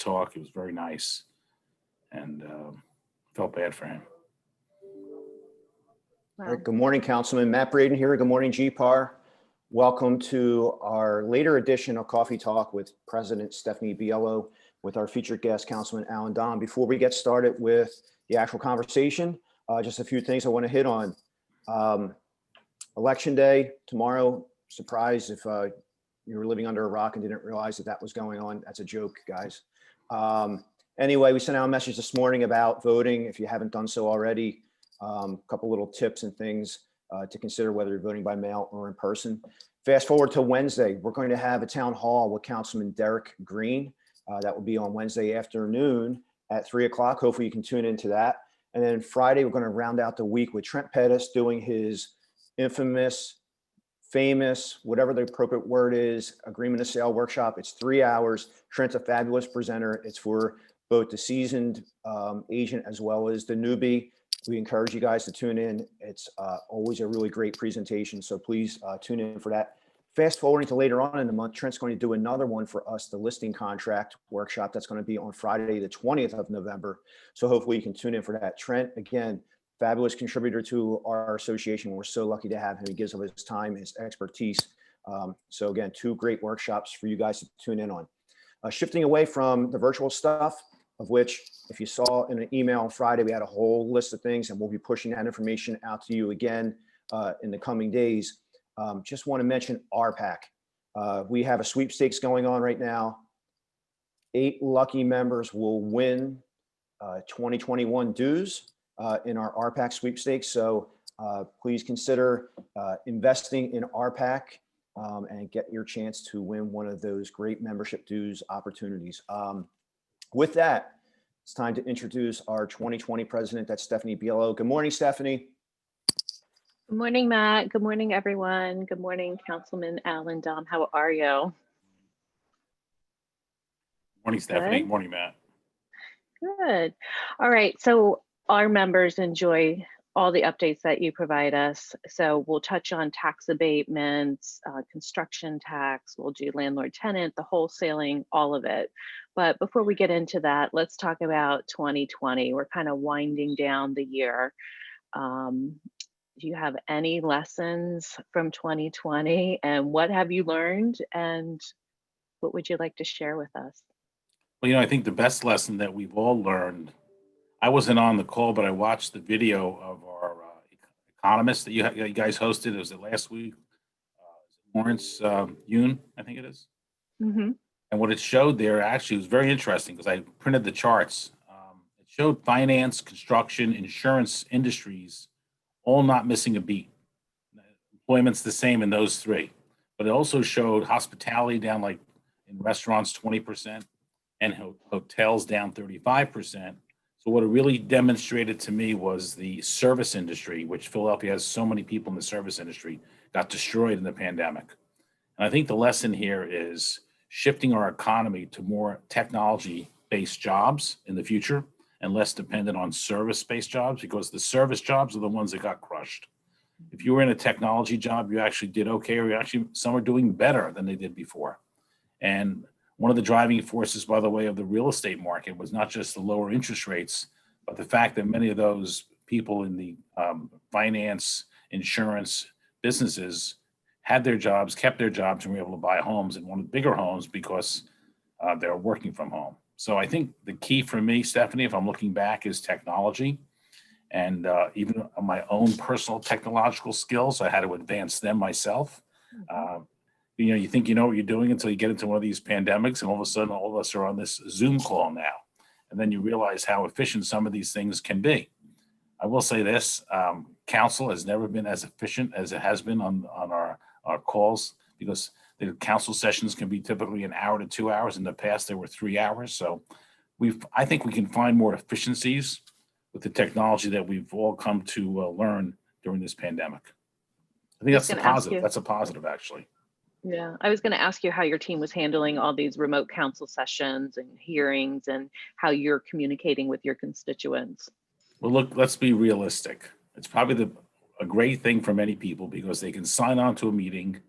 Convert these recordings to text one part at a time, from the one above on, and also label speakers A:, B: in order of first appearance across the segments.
A: talk. It was very nice, and felt bad for him.
B: Wow.
C: All right, good morning, Councilman. Matt Braden here. Good morning, GPAR. Welcome to our later edition of Coffee Talk with President Stephanie Biello with our featured guest, Councilman Allan Domb. Before we get started with the actual conversation, just a few things I want to hit on. Election day tomorrow. Surprise if you were living under a rock and didn't realize that that was going on. That's a joke, guys. Anyway, we sent out a message this morning about voting. If you haven't done so already, a couple little tips and things to consider whether you're voting by mail or in person. Fast forward to Wednesday, we're going to have a town hall with Councilman Derek Green. That will be on Wednesday afternoon at 3 o'clock. Hopefully you can tune into that. And then Friday, we're going to round out the week with Trent Pettis doing his infamous, famous, whatever the appropriate word is, agreement of sale workshop. It's 3 hours. Trent's a fabulous presenter. It's for both the seasoned agent as well as the newbie. We encourage you guys to tune in. It's always a really great presentation. So please tune in for that. Fast forwarding to later on in the month, Trent's going to do another one for us, the listing contract workshop. That's going to be on Friday, the 20th of November. So hopefully you can tune in for that. Trent, again, fabulous contributor to our association. We're so lucky to have him. He gives of his time, his expertise. So again, 2 great workshops for you guys to tune in on. Shifting away from the virtual stuff, of which if you saw in an email on Friday, we had a whole list of things, and we'll be pushing that information out to you again in the coming days. Just want to mention RPAC. We have a sweepstakes going on right now. 8 lucky members will win 2021 dues in our RPAC sweepstakes. So please consider investing in RPAC and get your chance to win one of those great membership dues opportunities. With that, it's time to introduce our 2020 president. That's Stephanie Biello. Good morning, Stephanie.
B: Good morning, Matt. Good morning, everyone. Good morning, Councilman Allan Domb. How are you?
A: Morning, Stephanie.
B: Good.
A: Morning, Matt.
B: Good. All right. So our members enjoy all the updates that you provide us. So we'll touch on tax abatements, construction tax, we'll do landlord tenant, the wholesaling, all of it. But before we get into that, let's talk about 2020. We're kind of winding down the year. Do you have any lessons from 2020, and what have you learned, and what would you like to share with us?
A: Well, I think the best lesson that we've all learned, I wasn't on the call, but I watched the video of our economist that you guys hosted. Was it last week? Lawrence Yoon, I think it is.
B: Mm-hmm.
A: And what it showed there actually was very interesting because I printed the charts. It showed finance, construction, insurance industries all not missing a beat. Employment's the same in those 3. But it also showed hospitality down, like in restaurants, 20%, and hotels down 35%. So what it really demonstrated to me was the service industry, which Philadelphia has so many people in the service industry, got destroyed in the pandemic. And I think the lesson here is shifting our economy to more technology-based jobs in the future and less dependent on service-based jobs, because the service jobs are the ones that got crushed. If you were in a technology job, you actually did okay, or some are doing better than they did before. And one of the driving forces, by the way, of the real estate market was not just the lower interest rates, but the fact that many of those people in the finance, insurance businesses had their jobs, kept their jobs, and were able to buy homes and wanted bigger homes because they're working from home. So I think the key for me, Stephanie, if I'm looking back, is technology. And even on my own personal technological skills, I had to advance them myself. You think you know what you're doing until you get into one of these pandemics, and all of a sudden, all of us are on this Zoom call now. And then you realize how efficient some of these things can be. I will say this, council has never been as efficient as it has been on our calls, because the council sessions can be typically 1 hour to 2 hours. In the past, they were 3 hours. So I think we can find more efficiencies with the technology that we've all come to learn during this pandemic. I think that's a positive. That's a positive, actually.
B: Yeah, I was going to ask you how your team was handling all these remote council sessions and hearings, and how you're communicating with your constituents.
A: Well, look, let's be realistic. It's probably a great thing for many people because they can sign on to a meeting.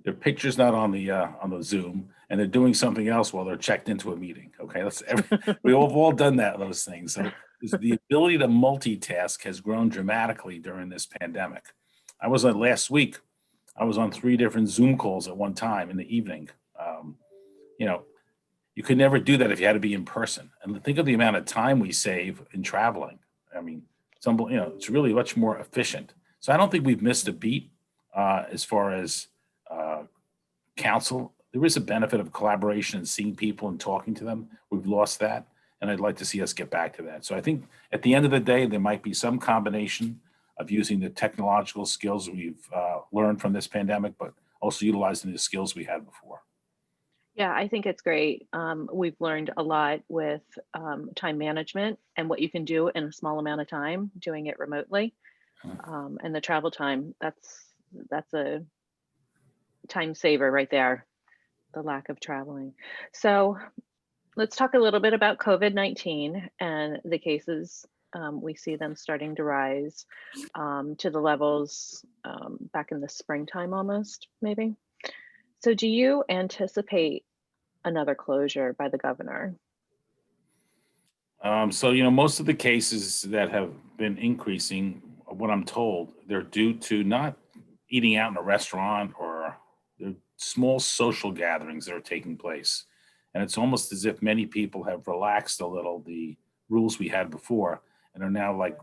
A: their picture's not on the Zoom, and they're doing something else while they're checked into a meeting. Okay, we've all done those things. So the ability to multitask has grown dramatically during this pandemic. I was on last week. I was on 3 different Zoom calls at one time in the evening. You know, you could never do that if you had to be in person. And think of the amount of time we save in traveling. I mean, it's really much more efficient. So I don't think we've missed a beat as far as council. There is a benefit of collaboration and seeing people and talking to them. We've lost that, and I'd like to see us get back to that. So I think at the end of the day, there might be some combination of using the technological skills we've learned from this pandemic, but also utilizing the skills we had before.
B: Yeah, I think it's great. We've learned a lot with time management and what you can do in a small amount of time, doing it remotely. And the travel time, that's a time saver right there, the lack of traveling. So let's talk a little bit about COVID-19 and the cases. We see them starting to rise to the levels back in the springtime almost, maybe. So do you anticipate another closure by the governor?
A: So, most of the cases that have been increasing, what I'm told, they're due to not eating out in a restaurant or they're small social gatherings that are taking place. And it's almost as if many people have relaxed a little the rules we had before and are now like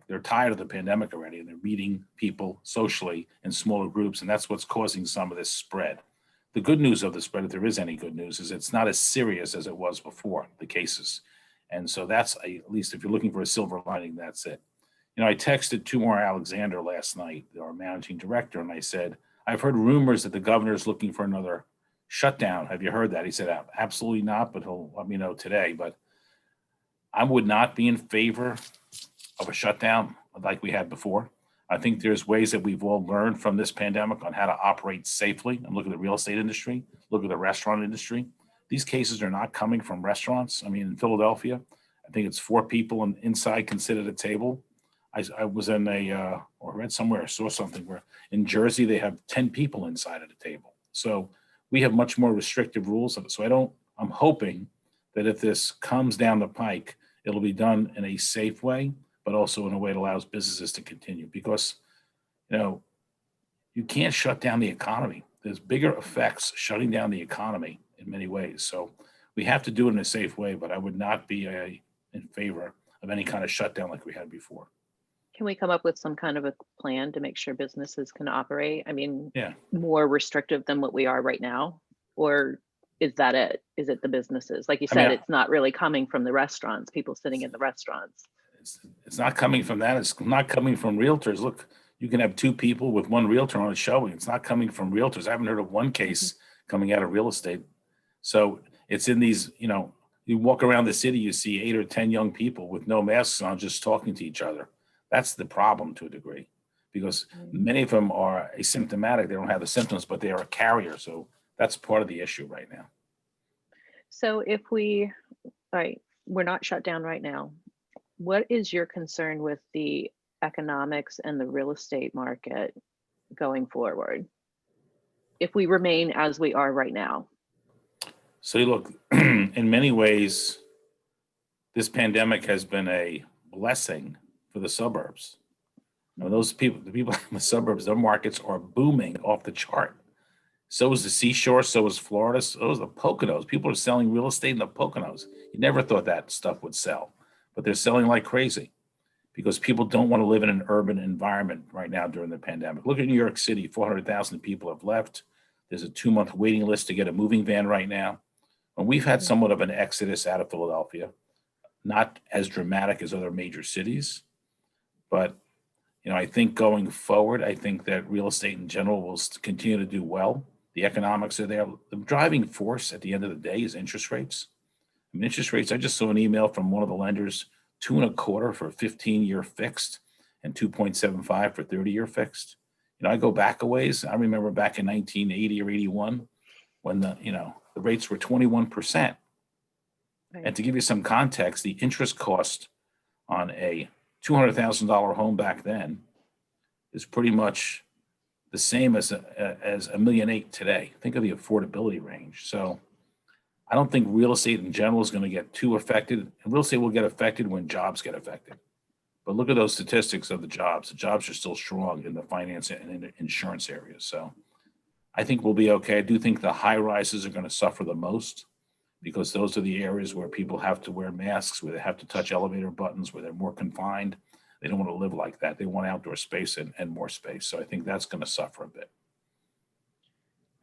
A: they're tired of the pandemic already and they're meeting people socially in smaller groups. And that's what's causing some of this spread. The good news of the spread, if there is any good news, is it's not as serious as it was before, the cases. And so that's, at least if you're looking for a silver lining, that's it. I texted Tumor Alexander last night, our managing director, and I said, I've heard rumors that the governor is looking for another shutdown. Have you heard that? He said, absolutely not, but he'll let me know today. But I would not be in favor of a shutdown like we had before. I think there's ways that we've all learned from this pandemic on how to operate safely. And look at the real estate industry, look at the restaurant industry. These cases are not coming from restaurants. I mean, in Philadelphia, I think it's 4 people inside can sit at a table. I was in or read somewhere, saw something where in Jersey, they have 10 people inside at a table. So we have much more restrictive rules. So I'm hoping that if this comes down the pike, it'll be done in a safe way, but also in a way that allows businesses to continue because, you can't shut down the economy. There's bigger effects shutting down the economy in many ways. So we have to do it in a safe way, but I would not be in favor of any kind of shutdown like we had before.
B: Can we come up with some kind of a plan to make sure businesses can operate? I mean,
A: Yeah.
B: more restrictive than what we are right now? Or is that it? Is it the businesses? Like you said, it's not really coming from the restaurants, people sitting in the restaurants.
A: It's not coming from that. It's not coming from realtors. Look, you can have 2 people with 1 realtor on a showing. It's not coming from realtors. I haven't heard of one case coming out of real estate. So it's in these, you walk around the city, you see 8 or 10 young people with no masks on, just talking to each other. That's the problem to a degree, because many of them are asymptomatic. They don't have the symptoms, but they are a carrier. So that's part of the issue right now.
B: So if we're not shut down right now, what is your concern with the economics and the real estate market going forward if we remain as we are right now?
A: So you look, in many ways, this pandemic has been a blessing for the suburbs. The people in the suburbs, their markets are booming off the chart. So is the seashore, so is Florida, so is the Poconos. People are selling real estate in the Poconos. You never thought that stuff would sell, but they're selling like crazy because people don't want to live in an urban environment right now during the pandemic. Look at New York City, 400,000 people have left. There's a 2-month waiting list to get a moving van right now. And we've had somewhat of an exodus out of Philadelphia, not as dramatic as other major cities, but I think going forward, I think that real estate in general will continue to do well. The economics are there. The driving force at the end of the day is interest rates. I mean, interest rates, I just saw an email from one of the lenders, 2.25% for a 15-year fixed and 2.75% for 30-year fixed. I go back a ways. I remember back in 1980 or 81 when the rates were 21%. Right. And to give you some context, the interest cost on a $200,000 home back then is pretty much the same as $1.8 million today. Think of the affordability range. So I don't think real estate in general is going to get too affected. And real estate will get affected when jobs get affected. But look at those statistics of the jobs. The jobs are still strong in the finance and in the insurance areas. So I think we'll be okay. I do think the high rises are going to suffer the most because those are the areas where people have to wear masks, where they have to touch elevator buttons, where they're more confined. They don't want to live like that. They want outdoor space and more space. So I think that's going to suffer a bit.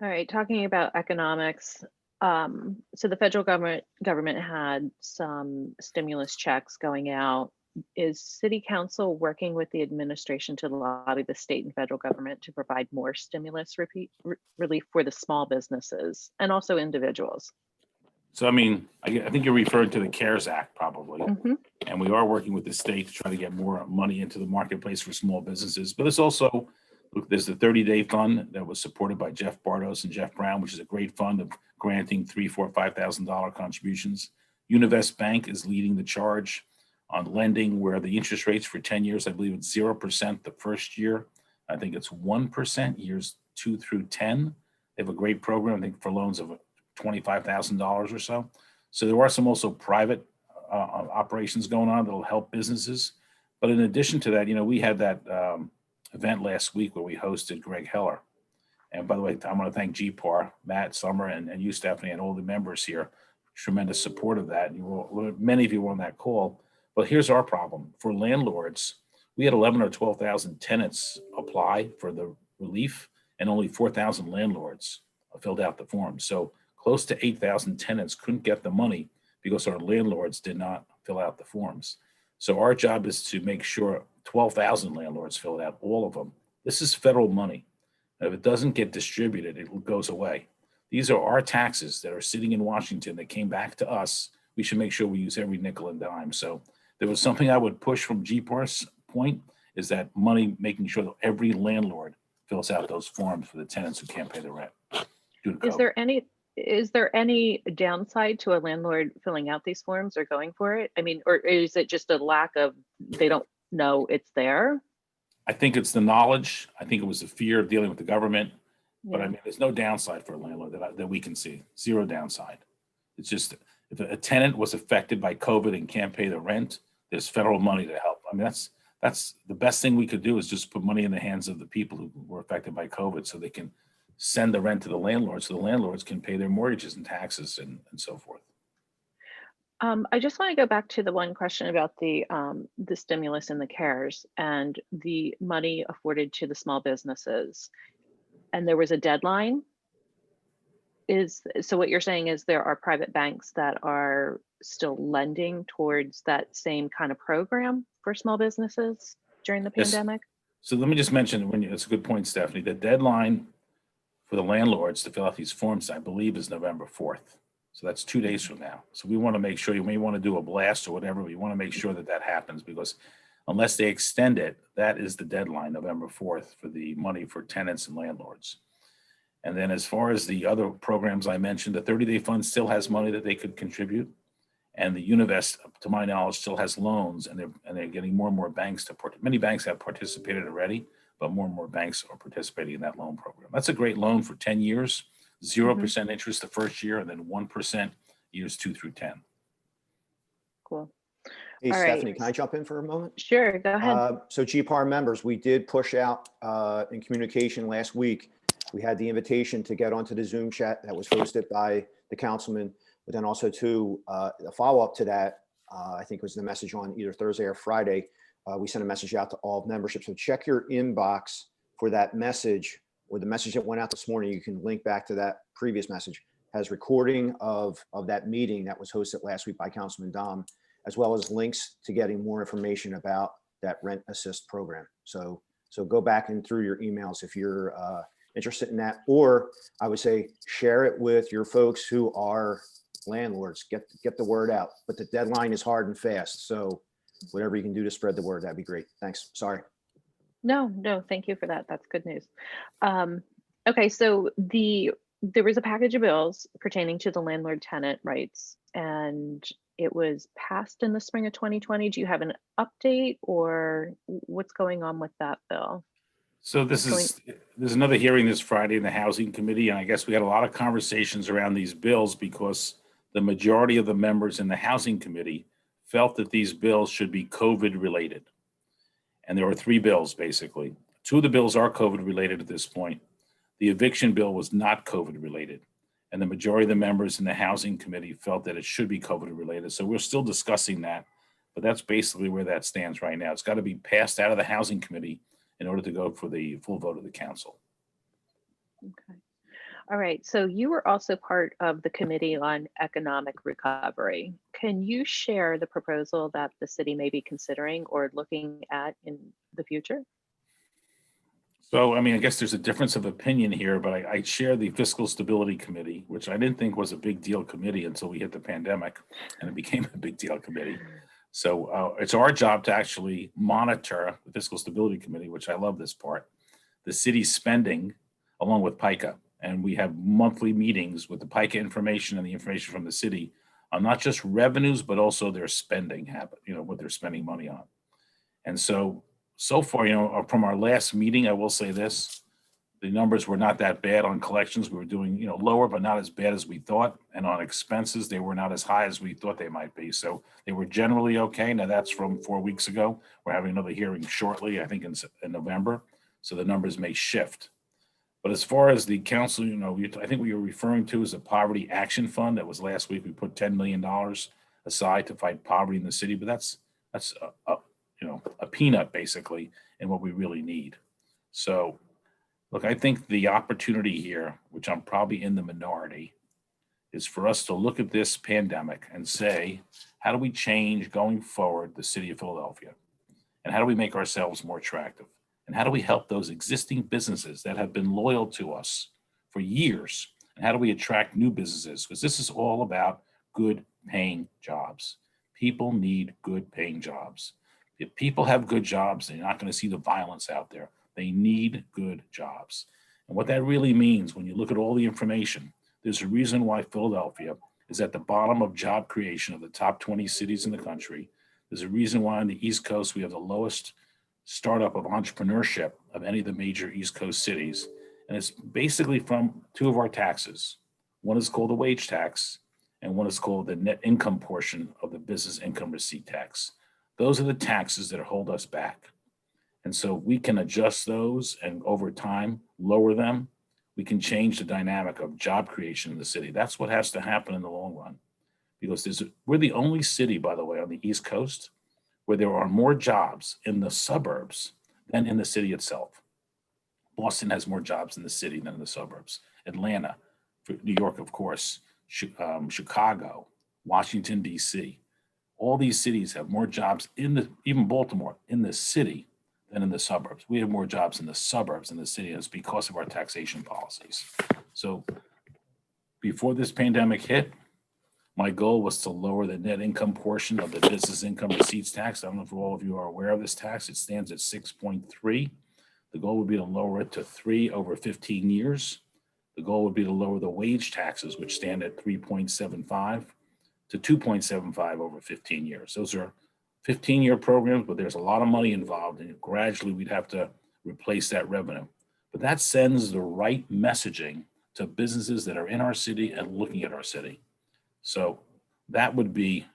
B: All right, talking about economics. So the federal government had some stimulus checks going out. Is City Council working with the administration to lobby the state and federal government to provide more stimulus relief for the small businesses and also individuals?
A: So, I mean, I think you're referring to the CARES Act probably.
B: Mm-hmm.
A: And we are working with the state to try to get more money into the marketplace for small businesses. But there's also, look, there's the 30-day fund that was supported by Jeff Bartos and Jeff Brown, which is a great fund of granting $3,000, $4,000, $5,000 contributions. Univest Bank is leading the charge on lending, where the interest rates for 10 years, I believe it's 0% the first year. I think it's 1% years 2 through 10. They have a great program, I think, for loans of $25,000 or so. So there are some also private operations going on that'll help businesses. But in addition to that, we had that event last week where we hosted Greg Heller. And by the way, I want to thank GPAR, Matt, Summer, and you, Stephanie, and all the members here. Tremendous support of that. Many of you were on that call. But here's our problem. For landlords, we had 11 or 12,000 tenants apply for the relief, and only 4,000 landlords filled out the form. So close to 8,000 tenants couldn't get the money because our landlords did not fill out the forms. So our job is to make sure 12,000 landlords fill it out, all of them. This is federal money. If it doesn't get distributed, it goes away. These are our taxes that are sitting in Washington that came back to us. We should make sure we use every nickel and dime. So there was something I would push from GPAR's point, is that money, making sure that every landlord fills out those forms for the tenants who can't pay the rent.
B: Is there any downside to a landlord filling out these forms or going for it? I mean, or is it just a lack of, they don't know it's there?
A: I think it's the knowledge. I think it was the fear of dealing with the government. But
B: Yeah.
A: I mean, there's no downside for a landlord that we can see. Zero downside. It's just if a tenant was affected by COVID and can't pay the rent, there's federal money to help. I mean, that's the best thing we could do, is just put money in the hands of the people who were affected by COVID, so they can send the rent to the landlords, so the landlords can pay their mortgages and taxes and so forth.
B: I just want to go back to the one question about the stimulus and the CARES and the money afforded to the small businesses. And there was a deadline. So what you're saying is there are private banks that are still lending towards that same kind of program for small businesses during the
A: Yes.
B: pandemic?
A: So let me just mention, it's a good point, Stephanie. The deadline for the landlords to fill out these forms, I believe, is November 4th. So that's 2 days from now. So we want to make sure, you may want to do a blast or whatever, but you want to make sure that happens, because unless they extend it, that is the deadline, November 4th, for the money for tenants and landlords. And then as far as the other programs I mentioned, the 30-day fund still has money that they could contribute. And the Univest, to my knowledge, still has loans, and they're getting more and more banks to participate. Many banks have participated already, but more and more banks are participating in that loan program. That's a great loan for 10 years, 0% interest the first year, and then 1% years 2 through 10.
B: Cool.
C: Hey,
B: All
C: Stephanie,
B: right.
C: can I jump in for a moment?
B: Sure, go ahead.
C: So GPAR members, we did push out in communication last week. We had the invitation to get onto the Zoom chat that was hosted by the councilman, but then also to a follow-up to that, I think was the message on either Thursday or Friday. We sent a message out to all memberships. So check your inbox for that message, or the message that went out this morning. You can link back to that previous message. Has recording of that meeting that was hosted last week by Councilman Domb, as well as links to getting more information about that rent assist program. So go back and through your emails if you're interested in that, or I would say share it with your folks who are landlords. Get the word out. But the deadline is hard and fast. So whatever you can do to spread the word, that'd be great. Thanks. Sorry.
B: No, thank you for that. That's good news. Okay, so there was a package of bills pertaining to the landlord tenant rights, and it was passed in the spring of 2020. Do you have an update, or what's going on with that bill?
A: So there's another hearing this Friday in the Housing Committee, and I guess we had a lot of conversations around these bills because the majority of the members in the Housing Committee felt that these bills should be COVID related. And there were three bills, basically. Two of the bills are COVID related at this point. The eviction bill was not COVID related. And the majority of the members in the Housing Committee felt that it should be COVID related. So we're still discussing that, but that's basically where that stands right now. It's got to be passed out of the Housing Committee in order to go for the full vote of the council.
B: Okay. All right. So you were also part of the Committee on Economic Recovery. Can you share the proposal that the city may be considering or looking at in the future?
A: So, I mean, I guess there's a difference of opinion here, but I share the Fiscal Stability Committee, which I didn't think was a big deal committee until we hit the pandemic, and it became a big deal committee. So it's our job to actually monitor the Fiscal Stability Committee, which I love this part, the city's spending along with PICA. And we have monthly meetings with the PICA information and the information from the city on not just revenues, but also their spending habit, what they're spending money on. And so far, from our last meeting, I will say this, the numbers were not that bad on collections. We were doing, lower, but not as bad as we thought. And on expenses, they were not as high as we thought they might be. So they were generally okay. Now that's from 4 weeks ago. We're having another hearing shortly, I think in November. So the numbers may shift. But as far as the council, I think what you're referring to is a poverty action fund. That was last week. We put $10 million aside to fight poverty in the city, but that's a peanut basically in what we really need. So look, I think the opportunity here, which I'm probably in the minority, is for us to look at this pandemic and say, how do we change going forward the city of Philadelphia? And how do we make ourselves more attractive? And how do we help those existing businesses that have been loyal to us for years? And how do we attract new businesses? Because this is all about good paying jobs. People need good paying jobs. If people have good jobs, they're not going to see the violence out there. They need good jobs. And what that really means, when you look at all the information, there's a reason why Philadelphia is at the bottom of job creation of the top 20 cities in the country. There's a reason why on the East Coast, we have the lowest startup of entrepreneurship of any of the major East Coast cities. And it's basically from two of our taxes. One is called the wage tax, and one is called the net income portion of the business income receipt tax. Those are the taxes that hold us back. And so we can adjust those and over time lower them. We can change the dynamic of job creation in the city. That's what has to happen in the long run. Because we're the only city, by the way, on the East Coast where there are more jobs in the suburbs than in the city itself. Boston has more jobs in the city than in the suburbs. Atlanta, New York, of course, Chicago, Washington, D.C. All these cities have more jobs even Baltimore, in the city than in the suburbs. We have more jobs in the suburbs than the city, and it's because of our taxation policies. So before this pandemic hit, my goal was to lower the net income portion of the business income receipts tax. I don't know if all of you are aware of this tax. It stands at 6.3. The goal would be to lower it to 3 over 15 years. The goal would be to lower the wage taxes, which stand at 3.75 to 2.75 over 15 years. Those are 15-year programs, but there's a lot of money involved, and gradually we'd have to replace that revenue. But that sends the right messaging to businesses that are in our city and looking at our city. So that would be,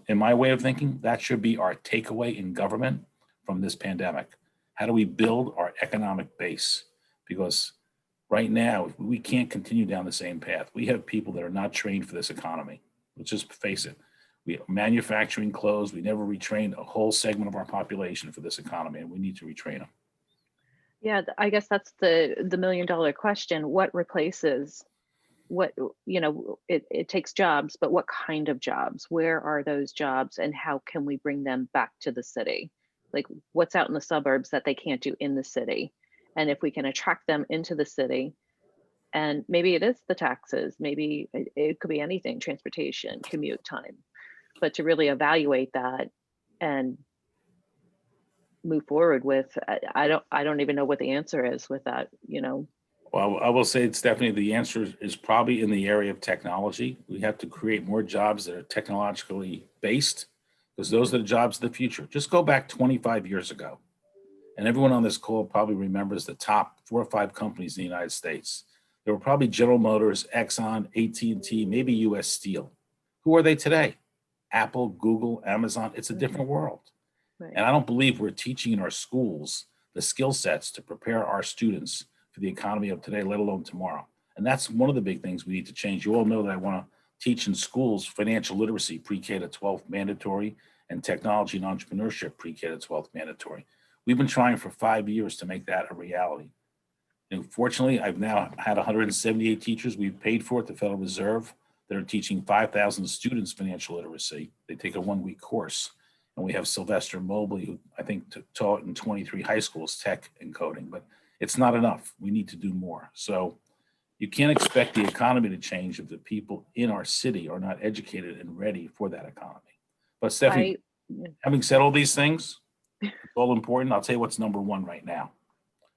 A: in my way of thinking, that should be our takeaway in government from this pandemic. How do we build our economic base? Because right now, we can't continue down the same path. We have people that are not trained for this economy. Let's just face it. We have manufacturing closed. We never retrained a whole segment of our population for this economy, and we need to retrain them.
B: Yeah, I guess that's the $1 million question. What replaces? What, it takes jobs, but what kind of jobs? Where are those jobs, and how can we bring them back to the city? Like, what's out in the suburbs that they can't do in the city? And if we can attract them into the city, and maybe it is the taxes, maybe it could be anything, transportation, commute time, but to really evaluate that and move forward with, I don't even know what the answer is with that,
A: Well, I will say it's definitely, the answer is probably in the area of technology. We have to create more jobs that are technologically based, because those are the jobs of the future. Just go back 25 years ago And everyone on this call probably remembers the top 4 or 5 companies in the United States. There were probably General Motors, Exxon, AT&T, maybe US Steel. Who are they today? Apple, Google, Amazon. It's a different world.
B: Right.
A: And I don't believe we're teaching in our schools the skill sets to prepare our students for the economy of today, let alone tomorrow. And that's one of the big things we need to change. You all know that I want to teach in schools financial literacy, pre-K to 12 mandatory, and technology and entrepreneurship, pre-K to 12 mandatory. We've been trying for 5 years to make that a reality. And fortunately, I've now had 178 teachers we've paid for at the Federal Reserve that are teaching 5,000 students financial literacy. They take a 1-week course. And we have Sylvester Mobley, who I think taught in 23 high schools, tech and coding, but it's not enough. We need to do more. So you can't expect the economy to change if the people in our city are not educated and ready for that economy. But Stephanie, having said all these things, it's all important. I'll tell you what's number one right now.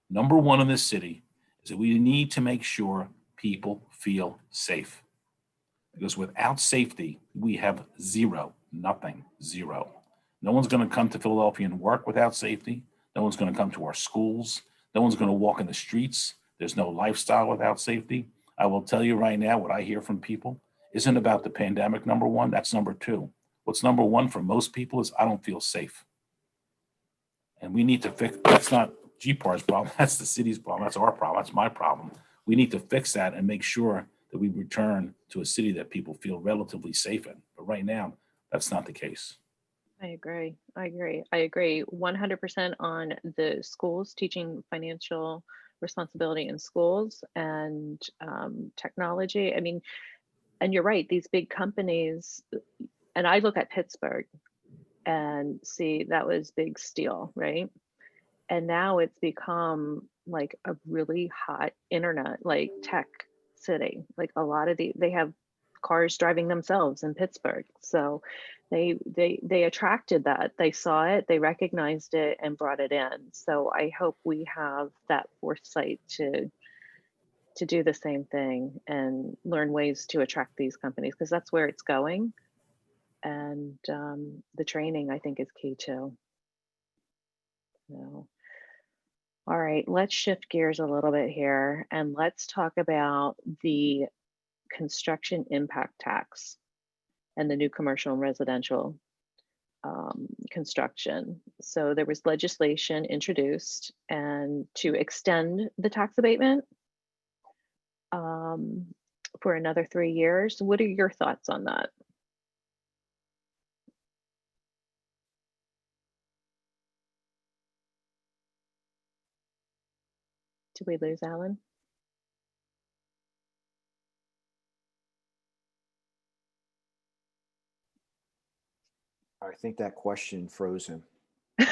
A: Number one in this city is that we need to make sure people feel safe. Because without safety, we have zero, nothing, zero. No one's going to come to Philadelphia and work without safety. No one's going to come to our schools. No one's going to walk in the streets. There's no lifestyle without safety. I will tell you right now, what I hear from people isn't about the pandemic, number one. That's number two. What's number one for most people is I don't feel safe. And we need to fix, that's not GPAR's problem. That's the city's problem. That's our problem. That's my problem. We need to fix that and make sure that we return to a city that people feel relatively safe in. But right now, that's not the case.
B: I agree. 100% on the schools, teaching financial responsibility in schools and technology. I mean, and you're right, these big companies, and I look at Pittsburgh and see that was big steel, right? And now it's become like a really hot internet, like tech city. Like a lot of they have cars driving themselves in Pittsburgh. So they attracted that. They saw it, they recognized it and brought it in. So I hope we have that foresight to do the same thing and learn ways to attract these companies, because that's where it's going. And the training, I think, is key too. So, all right, let's shift gears a little bit here and let's talk about the construction impact tax and the new commercial and residential construction. So there was legislation introduced and to extend the tax abatement for another 3 years. What are your thoughts on that? Did we lose Allan?
C: I think that question froze him. All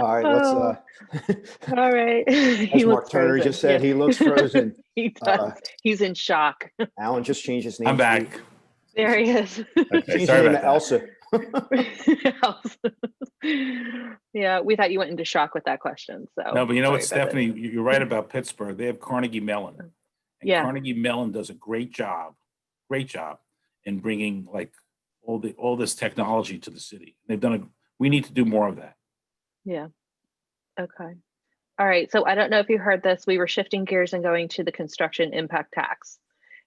C: right, let's.
B: All right.
C: As Mark Turner
B: frozen.
C: just said, he looks frozen.
B: He does. He's in shock.
C: Alan just changed his name.
A: I'm back.
B: There he is.
A: Okay,
C: Changed
A: sorry
C: his name
A: about
C: to
A: that.
C: Elsa.
B: Yeah, we thought you went into shock with that question. So
A: No, but you know what,
B: sorry about
A: Stephanie, you're right about Pittsburgh. They have Carnegie Mellon. And
B: Yeah.
A: Carnegie Mellon does a great job in bringing like all this technology to the city. They've done we need to do more of that.
B: Yeah. Okay. All right. So I don't know if you heard this. We were shifting gears and going to the construction impact tax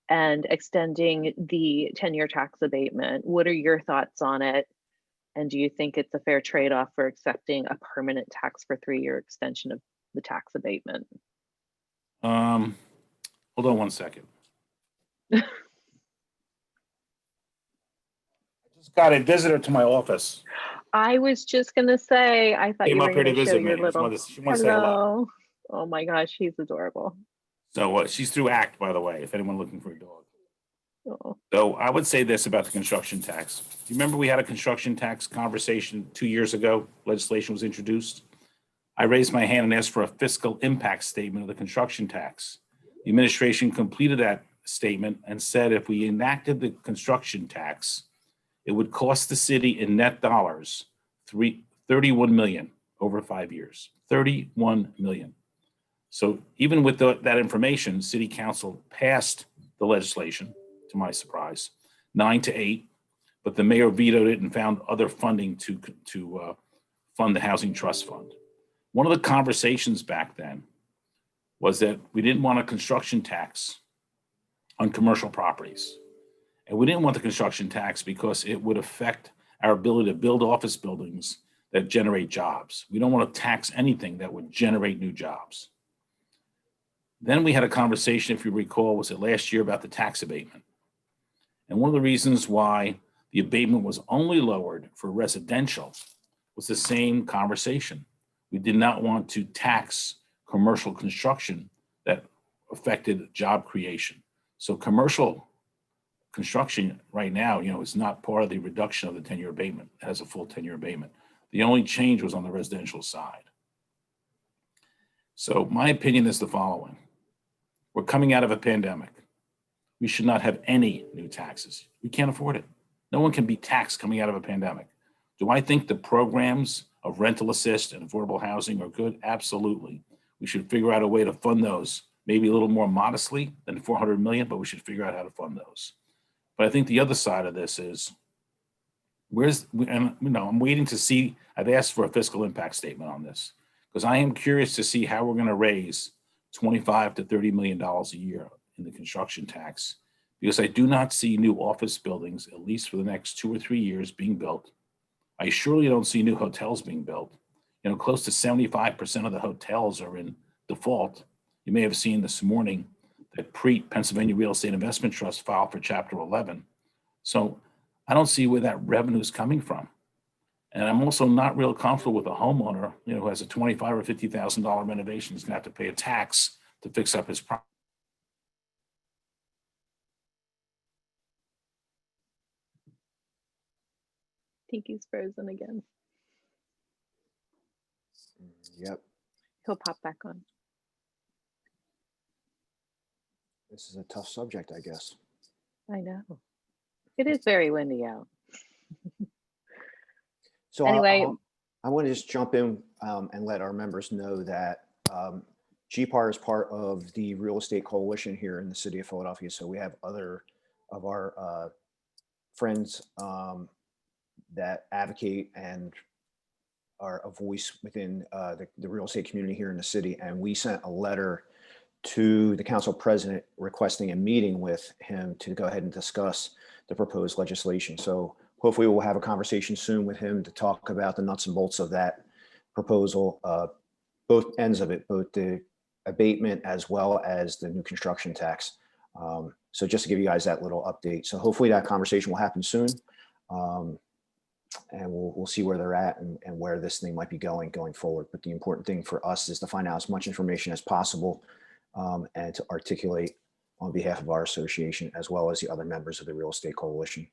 B: and extending the 10-year tax abatement. What are your thoughts on it? And do you think it's a fair trade-off for accepting a permanent tax for 3-year extension of the tax abatement?
A: Hold on one second. Just got a visitor to my office.
B: I was just gonna say, I thought
A: Came
B: you
A: up
B: were
A: here to
B: gonna show
A: visit
B: your
A: me.
B: little.
A: She wants to say hello.
B: Hello. Oh my gosh, he's adorable.
A: So she's through ACT, by the way, if anyone looking for a dog.
B: Oh.
A: So I would say this about the construction tax. Do you remember we had a construction tax conversation 2 years ago? Legislation was introduced. I raised my hand and asked for a fiscal impact statement of the construction tax. The administration completed that statement and said if we enacted the construction tax, it would cost the city in net dollars $31 million over 5 years. $31 million. So even with that information, City Council passed the legislation, to my surprise, 9-8, but the mayor vetoed it and found other funding to fund the Housing Trust Fund. One of the conversations back then was that we didn't want a construction tax on commercial properties. And we didn't want the construction tax because it would affect our ability to build office buildings that generate jobs. We don't want to tax anything that would generate new jobs. Then we had a conversation, if you recall, was it last year, about the tax abatement. And one of the reasons why the abatement was only lowered for residential was the same conversation. We did not want to tax commercial construction that affected job creation. So commercial construction right now, is not part of the reduction of the 10-year abatement. It has a full 10-year abatement. The only change was on the residential side. So my opinion is the following. We're coming out of a pandemic. We should not have any new taxes. We can't afford it. No one can be taxed coming out of a pandemic. Do I think the programs of rental assist and affordable housing are good? Absolutely. We should figure out a way to fund those, maybe a little more modestly than 400 million, but we should figure out how to fund those. But I think the other side of this is, I'm waiting to see, I've asked for a fiscal impact statement on this, because I am curious to see how we're going to raise $25 to $30 million a year in the construction tax, because I do not see new office buildings, at least for the next 2 or 3 years, being built. I surely don't see new hotels being built. Close to 75% of the hotels are in default. You may have seen this morning that Pennsylvania Real Estate Investment Trust filed for Chapter 11. So I don't see where that revenue is coming from. And I'm also not real comfortable with a homeowner, who has a $25,000 or $50,000 renovation, is going to have to pay a tax to fix up his property.
B: I think he's frozen again.
C: Yep.
B: He'll pop back on.
C: This is a tough subject, I guess.
B: I know. It is very windy out.
C: So
B: Anyway.
C: I want to just jump in and let our members know that GPAR is part of the real estate coalition here in the city of Philadelphia. So we have other of our friends that advocate and are a voice within the real estate community here in the city. And we sent a letter to the council president requesting a meeting with him to go ahead and discuss the proposed legislation. So hopefully we'll have a conversation soon with him to talk about the nuts and bolts of that proposal, both ends of it, both the abatement as well as the new construction tax. So just to give you guys that little update. So hopefully that conversation will happen soon. And we'll see where they're at and where this thing might be going forward. But the important thing for us is to find out as much information as possible and to articulate on behalf of our association, as well as the other members of the Real Estate Coalition.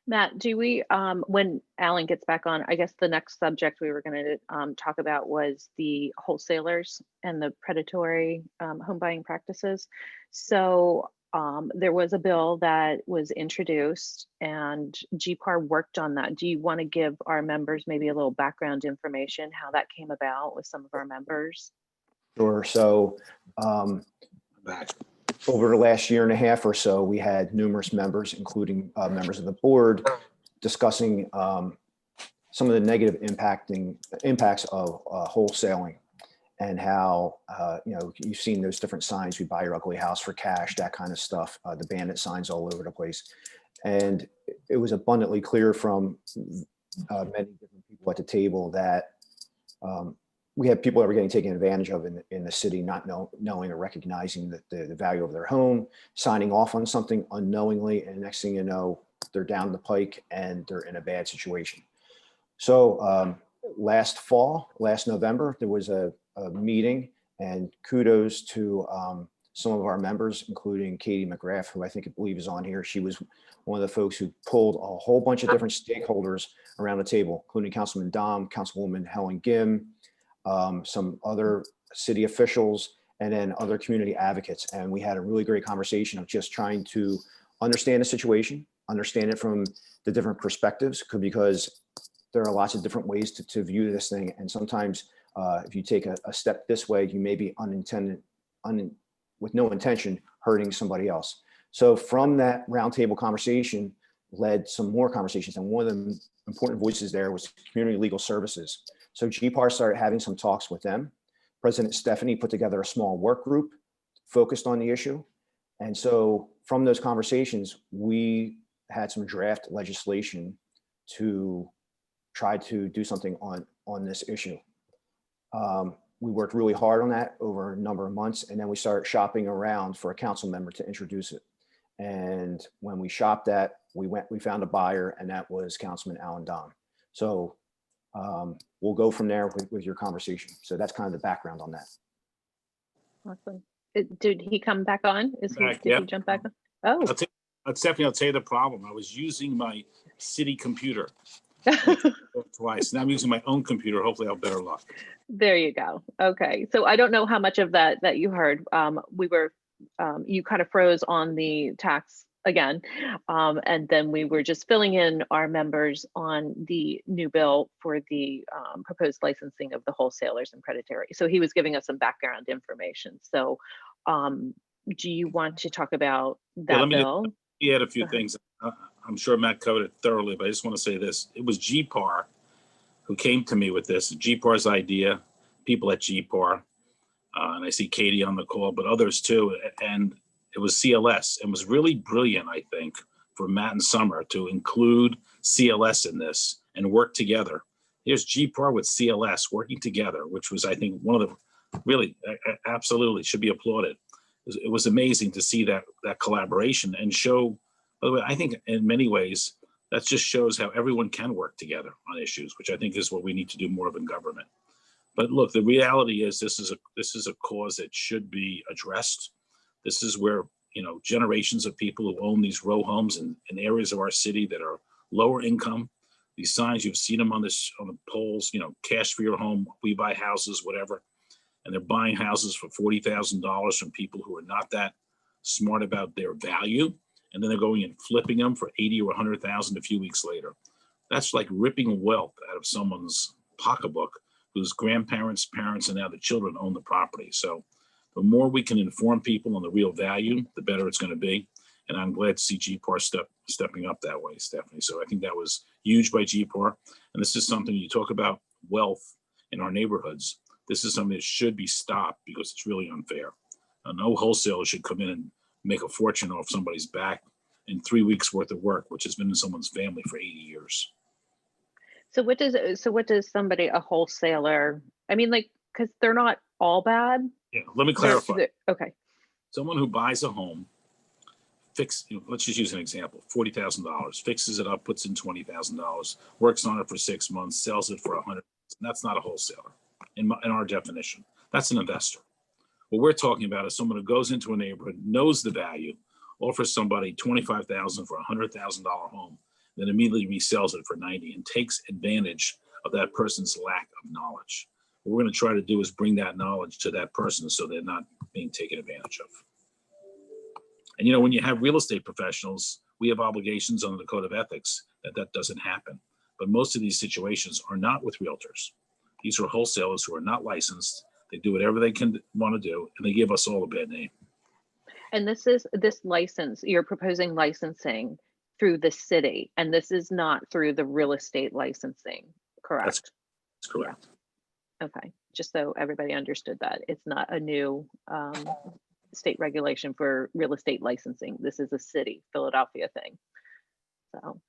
B: Matt, do we, when Allan gets back on, I guess the next subject we were going to talk about was the wholesalers and the predatory home buying practices. So there was a bill that was introduced and GPAR worked on that. Do you want to give our members maybe a little background information, how that came about with some of our members?
C: Sure. So over the last year and a half or so, we had numerous members, including members of the board, discussing some of the negative impacts of wholesaling and how, you've seen those different signs, we buy your ugly house for cash, that kind of stuff, the bandit signs all over the place. And it was abundantly clear from many different people at the table that we have people that were getting taken advantage of in the city, not knowing or recognizing the value of their home, signing off on something unknowingly, and next thing you know, they're down the pike and they're in a bad situation. So last November, there was a meeting, and kudos to some of our members, including Katie McGrath, who I believe is on here. She was one of the folks who pulled a whole bunch of different stakeholders around the table, including Councilman Domb, Councilwoman Helen Gim, some other city officials, and then other community advocates. And we had a really great conversation of just trying to understand the situation, understand it from the different perspectives, because there are lots of different ways to view this thing. And sometimes if you take a step this way, you may be with no intention hurting somebody else. So from that roundtable conversation, led some more conversations. And one of the important voices there was Community Legal Services. So GPAR started having some talks with them. President Stephanie put together a small work group focused on the issue. And so from those conversations, we had some draft legislation to try to do something on this issue. We worked really hard on that over a number of months, and then we started shopping around for a council member to introduce it. And when we shopped that, we found a buyer, and that was Councilman Allan Domb. So we'll go from there with your conversation. So that's kind of the background on that.
B: Awesome. Did he come back on? Did he jump back on? Oh.
A: Stephanie, I'll tell you the problem. I was using my city computer twice. Now I'm using my own computer. Hopefully I'll have better luck.
B: There you go. Okay. So I don't know how much of that you heard. You kind of froze on the tax again. And then we were just filling in our members on the new bill for the proposed licensing of the wholesalers and predatory. So he was giving us some background information. So do you want to talk about that bill?
A: He had a few things. I'm sure Matt covered it thoroughly, but I just want to say this. It was GPAR who came to me with this. GPAR's idea, people at GPAR, and I see Katie on the call, but others too. And it was CLS. It was really brilliant, I think, for Matt and Summer to include CLS in this and work together. Here's GPAR with CLS working together, which was, I think, one of the really absolutely should be applauded. It was amazing to see that collaboration and show, by the way, I think in many ways, that just shows how everyone can work together on issues, which I think is what we need to do more of in government. But look, the reality is this is a cause that should be addressed. This is where, generations of people who own these row homes in areas of our city that are lower income, these signs, you've seen them on the poles, cash for your home, we buy houses, whatever. And they're buying houses for $40,000 from people who are not that smart about their value. And then they're going and flipping them for 80 or 100,000 a few weeks later. That's like ripping wealth out of someone's pocketbook whose grandparents, parents, and now the children own the property. So the more we can inform people on the real value, the better it's going to be. And I'm glad to see GPAR stepping up that way, Stephanie. So I think that was huge by GPAR. And this is something you talk about wealth in our neighborhoods. This is something that should be stopped because it's really unfair. No wholesaler should come in and make a fortune off somebody's back in 3 weeks worth of work, which has been in someone's family for 80 years.
B: So what does somebody, a wholesaler, I mean, like, because they're not all bad.
A: Yeah, let me clarify.
B: Okay.
A: Someone who buys a home, let's just use an example, $40,000, fixes it up, puts in $20,000, works on it for 6 months, sells it for $100,000. That's not a wholesaler in our definition. That's an investor. What we're talking about is someone who goes into a neighborhood, knows the value, offers somebody $25,000 for a $100,000 home, then immediately resells it for 90 and takes advantage of that person's lack of knowledge. What we're going to try to do is bring that knowledge to that person so they're not being taken advantage of. And when you have real estate professionals, we have obligations under the code of ethics that doesn't happen. But most of these situations are not with realtors. These are wholesalers who are not licensed. They do whatever they can want to do, and they give us all a bad name.
B: And this license, you're proposing licensing through the city, and this is not through the real estate licensing, correct?
A: That's correct.
B: Yeah. Okay, just so everybody understood that. It's not a new state regulation for real estate licensing. This is a city, Philadelphia thing. So.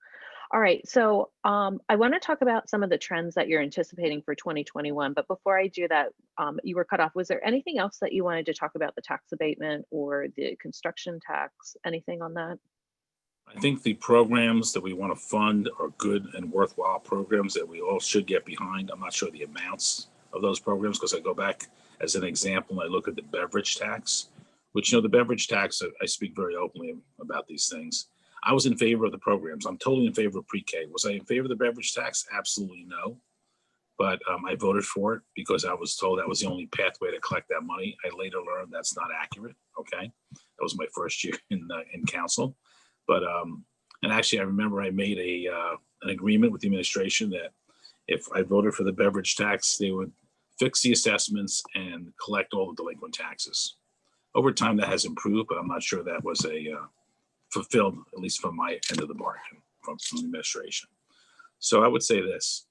B: All right, so I want to talk about some of the trends that you're anticipating for 2021, but before I do that, you were cut off. Was there anything else that you wanted to talk about, the tax abatement or the construction tax, anything on that?
A: I think the programs that we want to fund are good and worthwhile programs that we all should get behind. I'm not sure the amounts of those programs because I go back as an example and I look at the beverage tax, which, the beverage tax, I speak very openly about these things. I was in favor of the programs. I'm totally in favor of pre-K. Was I in favor of the beverage tax? Absolutely no. But I voted for it because I was told that was the only pathway to collect that money. I later learned that's not accurate. Okay, that was my first year in council. But and actually, I remember I made an agreement with the administration that if I voted for the beverage tax, they would fix the assessments and collect all the delinquent taxes. Over time, that has improved, but I'm not sure that was fulfilled, at least from my end of the bargain. from the administration. So I would say this,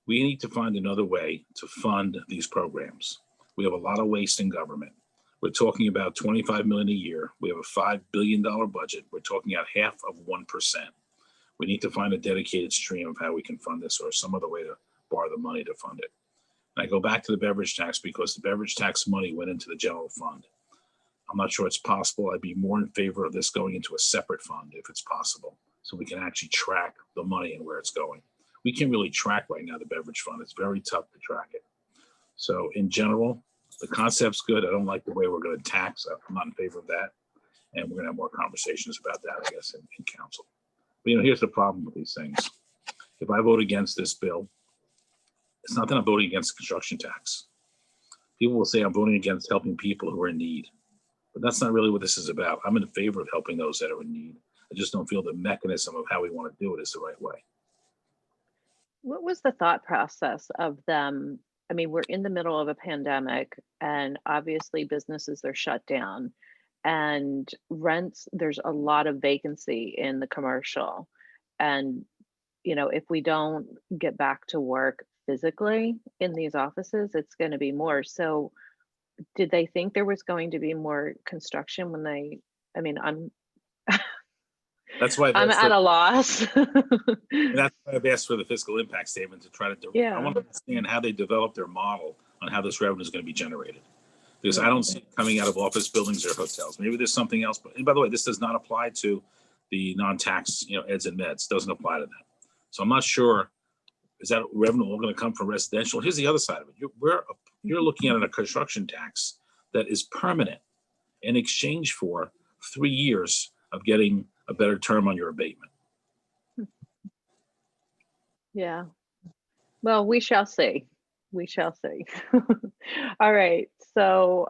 A: we need to find another way to fund these programs. We have a lot of waste in government. We're talking about 25 million a year. We have a $5 billion budget. We're talking about half of 1%. We need to find a dedicated stream of how we can fund this or some other way to borrow the money to fund it. And I go back to the beverage tax because the beverage tax money went into the general fund. I'm not sure it's possible. I'd be more in favor of this going into a separate fund if it's possible, so we can actually track the money and where it's going. We can't really track right now the beverage fund. It's very tough to track it. So in general, the concept's good. I don't like the way we're going to tax. I'm not in favor of that. And we're going to have more conversations about that, I guess, in council. But, you know, here's the problem with these things. If I vote against this bill, it's not that I'm voting against construction tax. People will say I'm voting against helping people who are in need. But that's not really what this is about. I'm in favor of helping those that are in need. I just don't feel the mechanism of how we want to do it is the right way.
B: What was the thought process of them? I mean, we're in the middle of a pandemic and obviously businesses are shut down and rents, there's a lot of vacancy in the commercial. And, you know, if we don't get back to work physically in these offices, it's going to be more. So did they think there was going to be more construction when they, I mean,
A: That's why
B: I'm at a loss.
A: that's why I've asked for the fiscal impact statement to try to do.
B: Yeah.
A: I want to understand how they develop their model on how this revenue is going to be generated. Because I don't see it coming out of office buildings or hotels. Maybe there's something else. But and by the way, this does not apply to the non-tax, you know, eds and meds. Doesn't apply to that. So I'm not sure. Is that revenue all going to come from residential? Here's the other side of it. You're looking at a construction tax that is permanent in exchange for 3 years of getting a better term on your abatement.
B: Yeah. Well, we shall see. We shall see. All right. So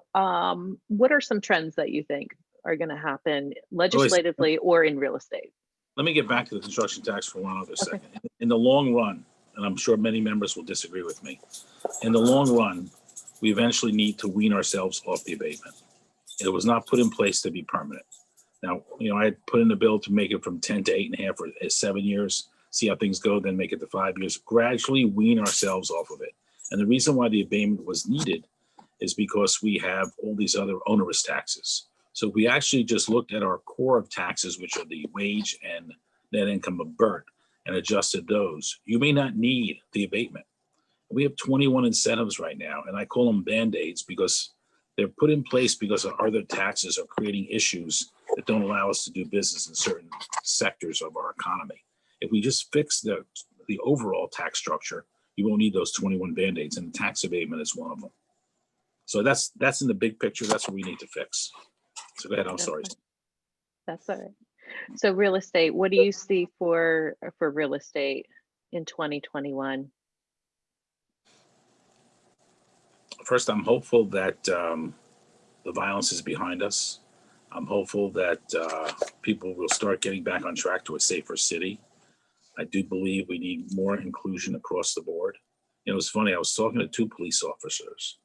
B: what are some trends that you think are going to happen legislatively or in real estate?
A: Let me get back to the construction tax for one other second. In the long run, and I'm sure many members will disagree with me, in the long run, we eventually need to wean ourselves off the abatement. It was not put in place to be permanent. Now, you know, I had put in a bill to make it from 10 to 8.5 or 7 years, see how things go, then make it to 5 years, gradually wean ourselves off of it. And the reason why the abatement was needed is because we have all these other onerous taxes. So we actually just looked at our core of taxes, which are the wage and net income of BERT, and adjusted those. You may not need the abatement. We have 21 incentives right now, and I call them Band-Aids because they're put in place because our other taxes are creating issues that don't allow us to do business in certain sectors of our economy. If we just fix the overall tax structure, you won't need those 21 Band-Aids, and the tax abatement is one of them. So that's in the big picture. That's what we need to fix. So go ahead. I'm sorry.
B: That's all right. So real estate, what do you see for real estate in 2021?
A: First, I'm hopeful that the violence is behind us. I'm hopeful that people will start getting back on track to a safer city. I do believe we need more inclusion across the board. You know, it was funny. I was talking to 2 police officers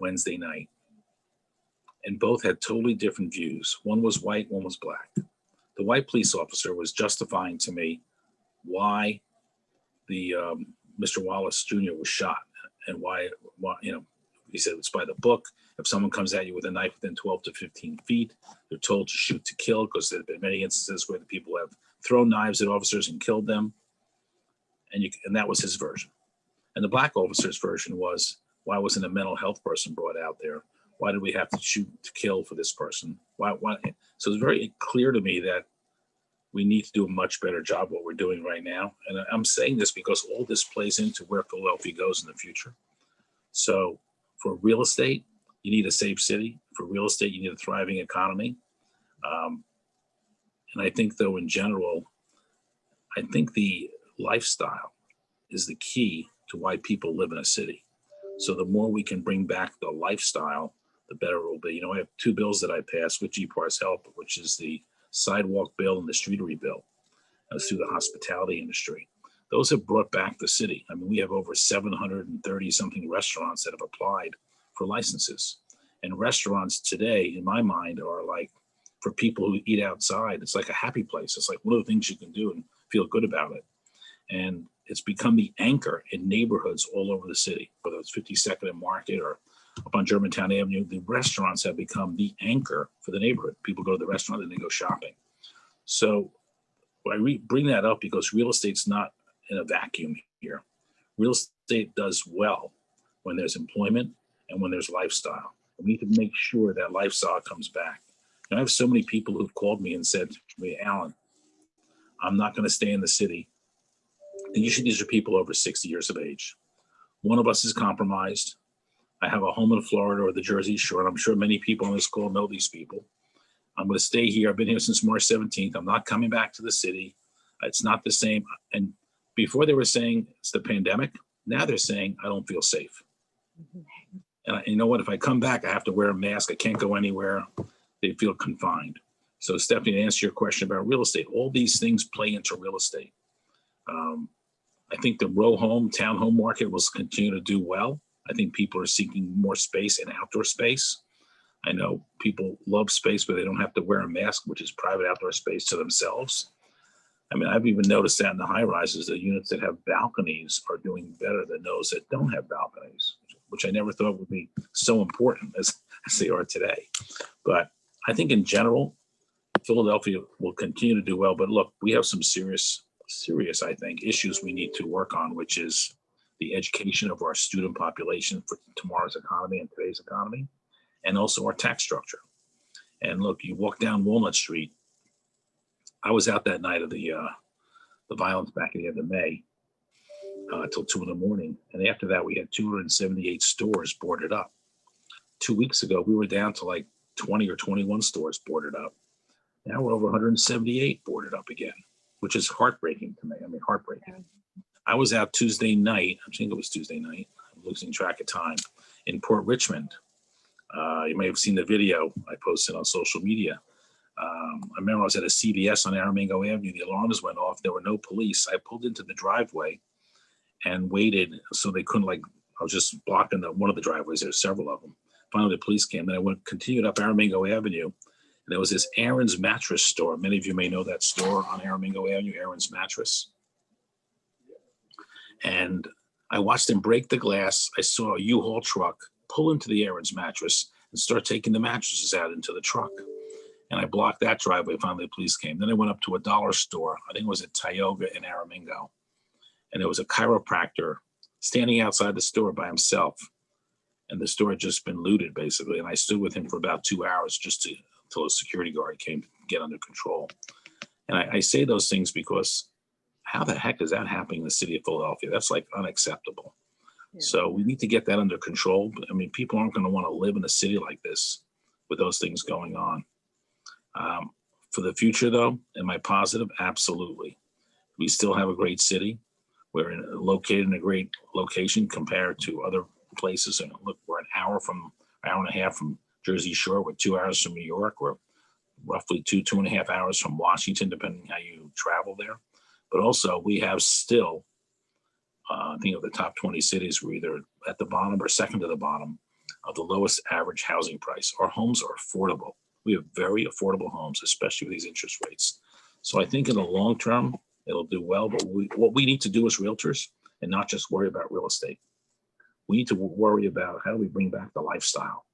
A: Wednesday night, and both had totally different views. One was white, one was black. The white police officer was justifying to me why the Mr. Wallace Jr. was shot and why, you know, he said it's by the book. If someone comes at you with a knife within 12 to 15 feet, they're told to shoot to kill, because there have been many instances where the people have thrown knives at officers and killed them. And that was his version. And the black officer's version was, why wasn't a mental health person brought out there? Why did we have to shoot to kill for this person? Why? So it's very clear to me that we need to do a much better job what we're doing right now. And I'm saying this because all this plays into where Philadelphia goes in the future. So for real estate, you need a safe city. For real estate, you need a thriving economy. And I think, though, in general, I think the lifestyle is the key to why people live in a city. So the more we can bring back the lifestyle, the better it will be. You know, I have 2 bills that I passed with GPAR's help, which is the sidewalk bill and the streetery bill through the hospitality industry. Those have brought back the city. I mean, we have over 730 something restaurants that have applied for licenses. And restaurants today, in my mind, are like for people who eat outside. It's like a happy place. It's like one of the things you can do and feel good about it. And it's become the anchor in neighborhoods all over the city, whether it's 52nd and Market or up on Germantown Avenue. The restaurants have become the anchor for the neighborhood. People go to the restaurant and they go shopping. So I bring that up because real estate's not in a vacuum here. Real estate does well when there's employment and when there's lifestyle. We need to make sure that lifestyle comes back. And I have so many people who've called me and said to me, Allan, I'm not going to stay in the city. And usually these are people over 60 years of age. One of us is compromised. I have a home in Florida or the Jersey Shore, and I'm sure many people on this call know these people. I'm going to stay here. I've been here since March 17th. I'm not coming back to the city. It's not the same. And before they were saying it's the pandemic. Now they're saying I don't feel safe. And you know what? If I come back, I have to wear a mask. I can't go anywhere. They feel confined. So Stephanie, to answer your question about real estate, all these things play into real estate. I think the row home, townhome market will continue to do well. I think people are seeking more space and outdoor space. I know people love space where they don't have to wear a mask, which is private outdoor space to themselves. I mean, I've even noticed that in the high rises, the units that have balconies are doing better than those that don't have balconies, which I never thought would be so important as they are today. But I think in general, Philadelphia will continue to do well. But look, we have some serious, I think, issues we need to work on, which is the education of our student population for tomorrow's economy and today's economy, and also our tax structure. And look, you walk down Walnut Street. I was out that night of the violence back at the end of May till 2 a.m. And after that, we had 278 stores boarded up. 2 weeks ago, we were down to like 20 or 21 stores boarded up. Now we're over 178 boarded up again, which is heartbreaking to me. I mean, heartbreaking. I was out Tuesday night. I think it was Tuesday night. I'm losing track of time in Port Richmond. You may have seen the video I posted on social media. I remember I was at a CVS on Aramingo Avenue. The alarms went off. There were no police. I pulled into the driveway and waited so they couldn't, like, I was just blocking one of the driveways. There's several of them. Finally, the police came. Then I continued up Aramingo Avenue. And there was this Aaron's Mattress store. Many of you may know that store on Aramingo Avenue, Aaron's Mattress. And I watched them break the glass. I saw a U-Haul truck pull into the Aaron's Mattress and start taking the mattresses out into the truck. And I blocked that driveway. Finally, the police came. Then I went up to a dollar store. I think it was at Tioga in Aramingo. And there was a chiropractor standing outside the store by himself. And the store had just been looted, basically. And I stood with him for about 2 hours until a security guard came to get under control. And I say those things because how the heck is that happening in the city of Philadelphia? That's like unacceptable. Yeah. So we need to get that under control. I mean, people aren't going to want to live in a city like this with those things going on. For the future, though, am I positive? Absolutely. We still have a great city. We're located in a great location compared to other places. And look, we're an hour and a half from Jersey Shore. We're 2 hours from New York. We're roughly 2.5 hours from Washington, depending how you travel there. But also, we have still, I think of the top 20 cities, we're either at the bottom or second to the bottom of the lowest average housing price. Our homes are affordable. We have very affordable homes, especially with these interest rates. So I think in the long term, it'll do well. But what we need to do as realtors, and not just worry about real estate, we need to worry about how do we bring back the lifestyle,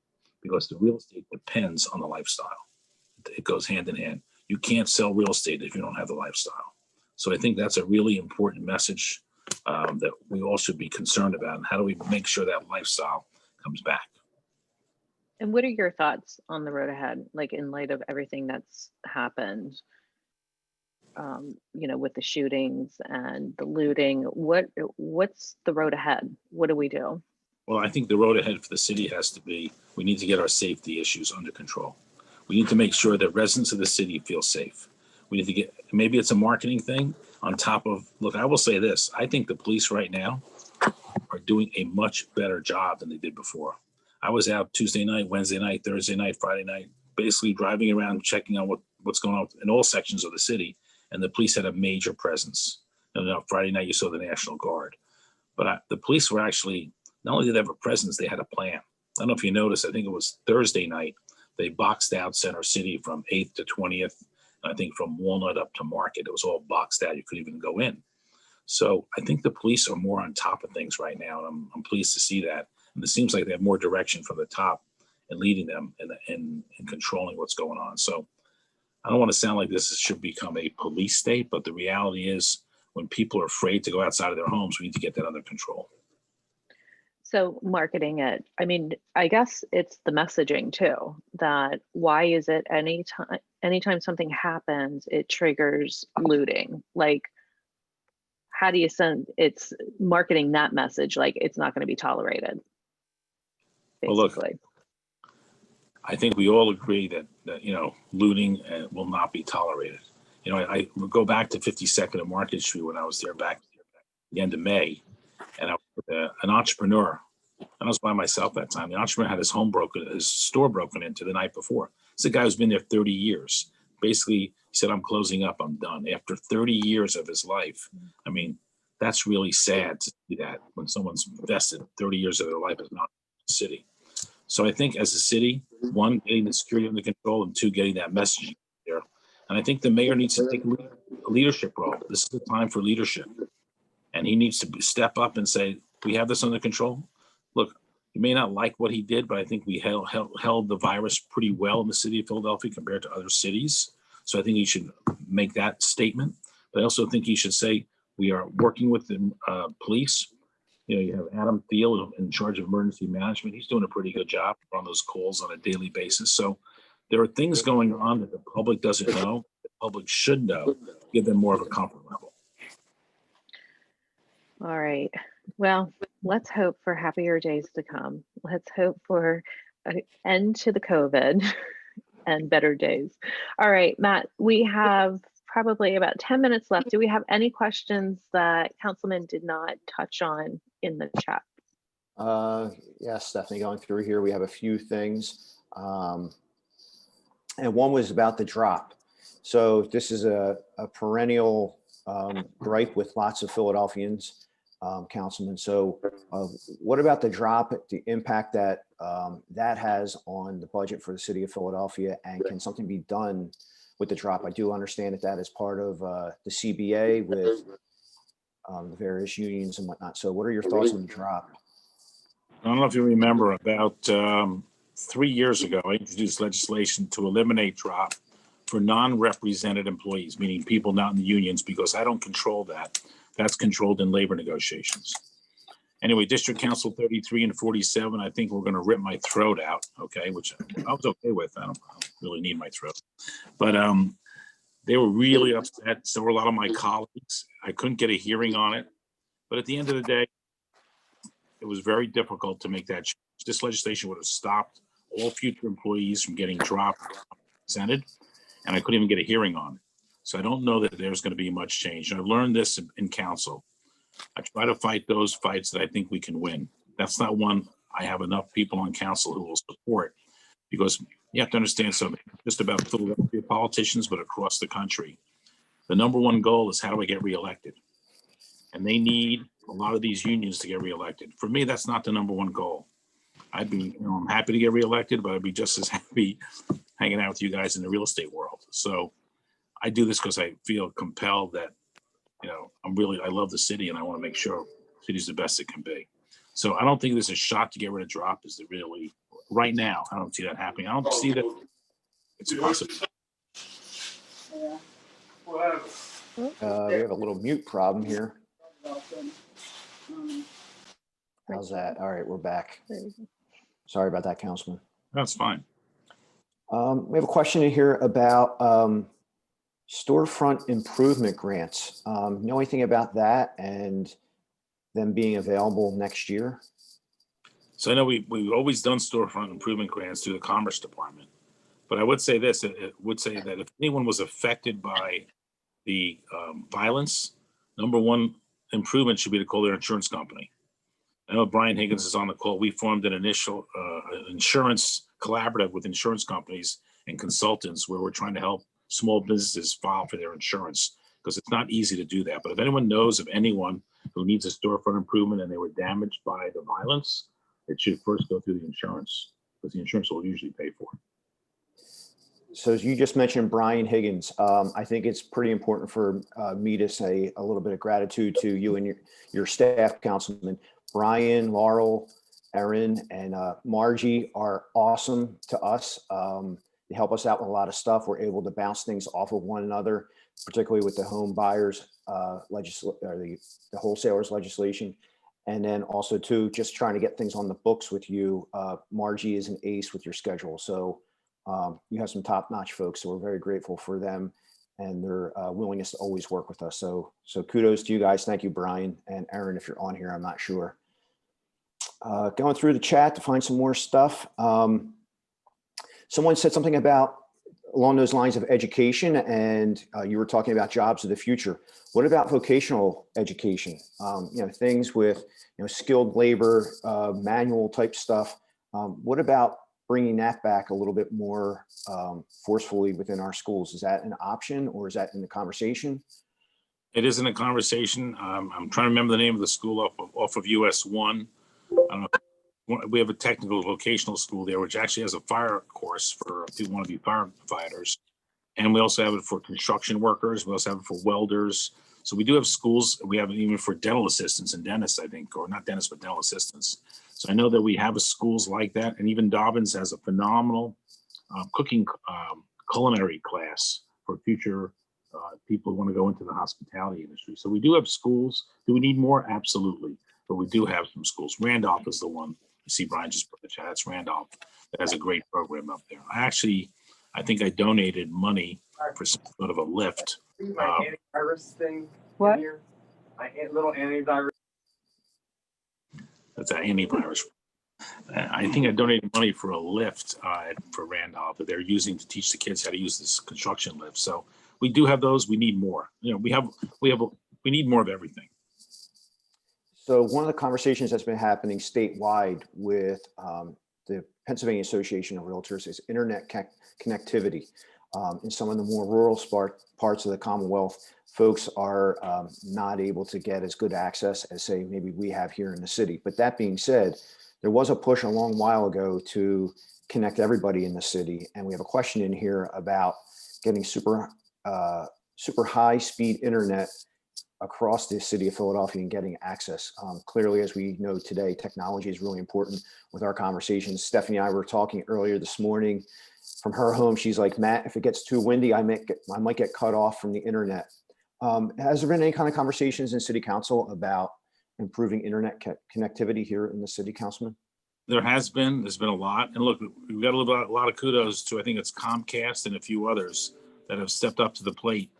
A: because the real estate depends on the lifestyle. It goes hand in hand. You can't sell real estate if you don't have the lifestyle. So I think that's a really important message that we all should be concerned about. And how do we make sure that lifestyle comes back?
B: And what are your thoughts on the road ahead, like in light of everything that's happened, with the shootings and the looting? What's the road ahead? What do we do?
A: Well, I think the road ahead for the city has to be, we need to get our safety issues under control. We need to make sure that residents of the city feel safe. We need to get, maybe it's a marketing thing on top of, look, I will say this, I think the police right now are doing a much better job than they did before. I was out Tuesday night, Wednesday night, Thursday night, Friday night, basically driving around, checking on what's going on in all sections of the city. And the police had a major presence. And Friday night, you saw the National Guard. But the police were actually, not only did they have a presence, they had a plan. I don't know if you noticed, I think it was Thursday night, they boxed out Center City from 8th to 20th. And I think from Walnut up to Market, it was all boxed out. You couldn't even go in. So I think the police are more on top of things right now. And I'm pleased to see that. And it seems like they have more direction from the top and leading them and controlling what's going on. So I don't want to sound like this should become a police state, but the reality is when people are afraid to go outside of their homes, we need to get that under control.
B: So marketing it, I mean, I guess it's the messaging too, that why is it anytime something happens, it triggers looting? Like, how do you send, it's marketing that message, like it's not going to be tolerated, basically.
A: Well, look, I think we all agree that you know, looting will not be tolerated. You know, I go back to 52nd and Market Street when I was there back at the end of May, and I was with an entrepreneur. I was by myself that time. The entrepreneur had his store broken into the night before. It's a guy who's been there 30 years. Basically, he said, "I'm closing up. I'm done." After 30 years of his life, I mean, that's really sad to see that when someone's invested 30 years of their life is not in the city. So I think as a city, one, getting the security under control, and two, getting that messaging there. And I think the mayor needs to take a leadership role. This is the time for leadership. And he needs to step up and say, we have this under control. Look, you may not like what he did, but I think we held the virus pretty well in the city of Philadelphia compared to other cities. So I think he should make that statement. But I also think he should say, we are working with the police. You know, you have Adam Thiel in charge of emergency management. He's doing a pretty good job on those calls on a daily basis. So there are things going on that the public doesn't know. The public should know, give them more of a comfort level.
B: All right. Well, let's hope for happier days to come. Let's hope for an end to the COVID and better days. All right, Matt, we have probably about 10 minutes left. Do we have any questions that Councilman did not touch on in the chat?
C: Yes, Stephanie, going through here, we have a few things. And one was about the drop. So this is a perennial gripe with lots of Philadelphians, Councilman. So what about the drop, the impact that that has on the budget for the city of Philadelphia, and can something be done with the drop? I do understand that that is part of the CBA with the various unions and whatnot. So what are your thoughts on the drop?
A: I don't know if you remember, about 3 years ago, I introduced legislation to eliminate drop for non-represented employees, meaning people not in the unions, because I don't control that. That's controlled in labor negotiations. Anyway, District Council 33 and 47, I think we're going to rip my throat out, okay, which I was okay with. I don't really need my throat. But they were really upset. So were a lot of my colleagues. I couldn't get a hearing on it. But at the end of the day, it was very difficult to make that change. This legislation would have stopped all future employees from getting dropped, presented, and I couldn't even get a hearing on it. So I don't know that there's going to be much change. And I've learned this in council. I try to fight those fights that I think we can win. That's not one I have enough people on council who will support, because you have to understand something, just about Philadelphia politicians, but across the country. The number one goal is, how do I get reelected? And they need a lot of these unions to get reelected. For me, that's not the number one goal. I'd be, I'm happy to get reelected, but I'd be just as happy hanging out with you guys in the real estate world. So I do this because I feel compelled that, I love the city and I want to make sure the city's the best it can be. So I don't think there's a shot to get rid of drop. Is there really right now? I don't see that happening. I don't see that it's possible.
C: We have a little mute problem here. How's that? All right, we're back. Sorry about that, Councilman.
A: That's fine.
C: We have a question in here about storefront improvement grants. Know anything about that and them being available next year?
A: So I know we've always done storefront improvement grants through the Commerce Department, but I would say this: it would say that if anyone was affected by the violence, number one improvement should be to call their insurance company. I know Brian Higgins is on the call. We formed an initial insurance collaborative with insurance companies and consultants where we're trying to help small businesses file for their insurance, because it's not easy to do that. But if anyone knows of anyone who needs a storefront improvement and they were damaged by the violence, it should first go through the insurance, because the insurance will usually pay for it.
C: So as you just mentioned, Brian Higgins, I think it's pretty important for me to say a little bit of gratitude to you and your staff, Councilman. Brian, Laurel, Erin, and Margie are awesome to us. They help us out with a lot of stuff. We're able to bounce things off of one another, particularly with the home buyers or the wholesalers legislation. And then also too, just trying to get things on the books with you. Margie is an ace with your schedule. So you have some top-notch folks, so we're very grateful for them and their willingness to always work with us. So kudos to you guys. Thank you, Brian and Erin, if you're on here, I'm not sure. Going through the chat to find some more stuff. Someone said something about along those lines of education, and you were talking about jobs of the future. What about vocational education? Things with skilled labor, manual type stuff. What about bringing that back a little bit more forcefully within our schools? Is that an option, or is that in the conversation?
A: It is in a conversation. I'm trying to remember the name of the school off of US 1. I don't know. We have a technical vocational school there, which actually has a fire course for if you want to be firefighters. And we also have it for construction workers. We also have it for welders. So we do have schools. We have it even for dental assistants and dentists, I think, or not dentists, but dental assistants. So I know that we have schools like that. And even Dobbins has a phenomenal cooking culinary class for future people who want to go into the hospitality industry. So we do have schools. Do we need more? Absolutely. But we do have some schools. Randolph is the one. You see Brian just put the chat. It's Randolph that has a great program up there. I think I donated money for some sort of a lift.
D: My antivirus thing.
B: What?
D: In here. My little antivirus.
A: That's an antivirus. I think I donated money for a lift for Randolph that they're using to teach the kids how to use this construction lift. So we do have those. We need more. We need more of everything.
C: So one of the conversations that's been happening statewide with the Pennsylvania Association of Realtors is internet connectivity. In some of the more rural parts of the Commonwealth, folks are not able to get as good access as, say, maybe we have here in the city. But that being said, there was a push a long while ago to connect everybody in the city. And we have a question in here about getting super high speed internet across the city of Philadelphia and getting access. Clearly, as we know today, technology is really important with our conversations. Stephanie and I were talking earlier this morning from her home. She's like, Matt, if it gets too windy, I might get cut off from the internet. Has there been any kind of conversations in city council about improving internet connectivity here in the city, Councilman?
A: There's been a lot. And look, we've got a lot of kudos to, I think it's Comcast and a few others that have stepped up to the plate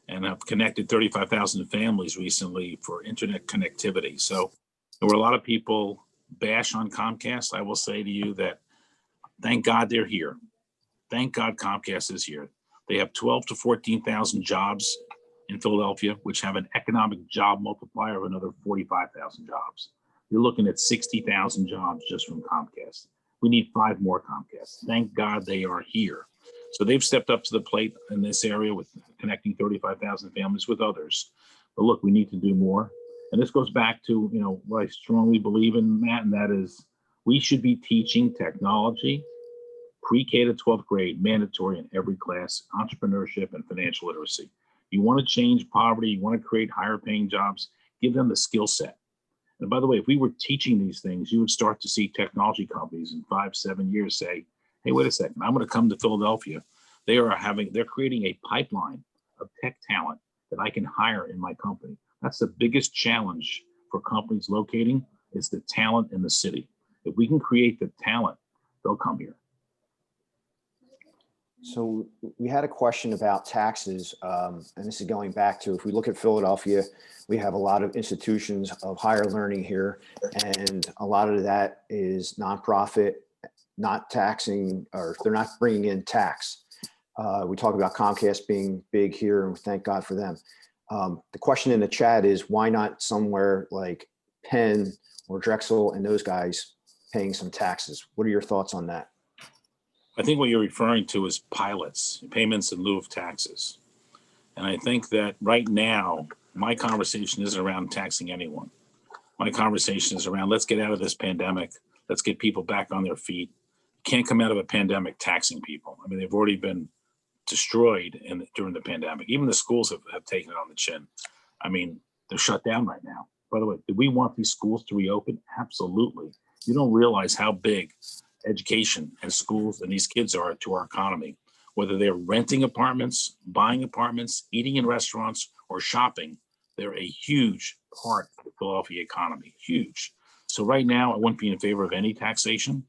A: and have connected 35,000 families recently for internet connectivity. So there were a lot of people bash on Comcast. I will say to you that thank God they're here. Thank God Comcast is here. They have 12 to 14,000 jobs in Philadelphia, which have an economic job multiplier of another 45,000 jobs. You're looking at 60,000 jobs just from Comcast. We need 5 more Comcast. Thank God they are here. So they've stepped up to the plate in this area with connecting 35,000 families with others. But look, we need to do more. And this goes back to, what I strongly believe in, Matt, and that is we should be teaching technology, pre-K to 12th grade, mandatory in every class, entrepreneurship and financial literacy. You want to change poverty, you want to create higher paying jobs, give them the skill set. And by the way, if we were teaching these things, you would start to see technology companies in 5-7 years say, hey, wait a second, I'm going to come to Philadelphia. They're creating a pipeline of tech talent that I can hire in my company. That's the biggest challenge for companies locating is the talent in the city. If we can create the talent, they'll come here.
C: So we had a question about taxes, and this is going back to, if we look at Philadelphia, we have a lot of institutions of higher learning here, and a lot of that is nonprofit, not taxing, or they're not bringing in tax. We talk about Comcast being big here, and thank God for them. The question in the chat is, why not somewhere like Penn or Drexel and those guys paying some taxes? What are your thoughts on that?
A: I think what you're referring to is pilots, payments in lieu of taxes. And I think that right now, my conversation isn't around taxing anyone. My conversation is around, let's get out of this pandemic. Let's get people back on their feet. You can't come out of a pandemic taxing people. I mean, they've already been destroyed during the pandemic. Even the schools have taken it on the chin. I mean, they're shut down right now. By the way, do we want these schools to reopen? Absolutely. You don't realize how big education and schools and these kids are to our economy, whether they're renting apartments, buying apartments, eating in restaurants, or shopping. They're a huge part of the Philadelphia economy, huge. So right now, I wouldn't be in favor of any taxation.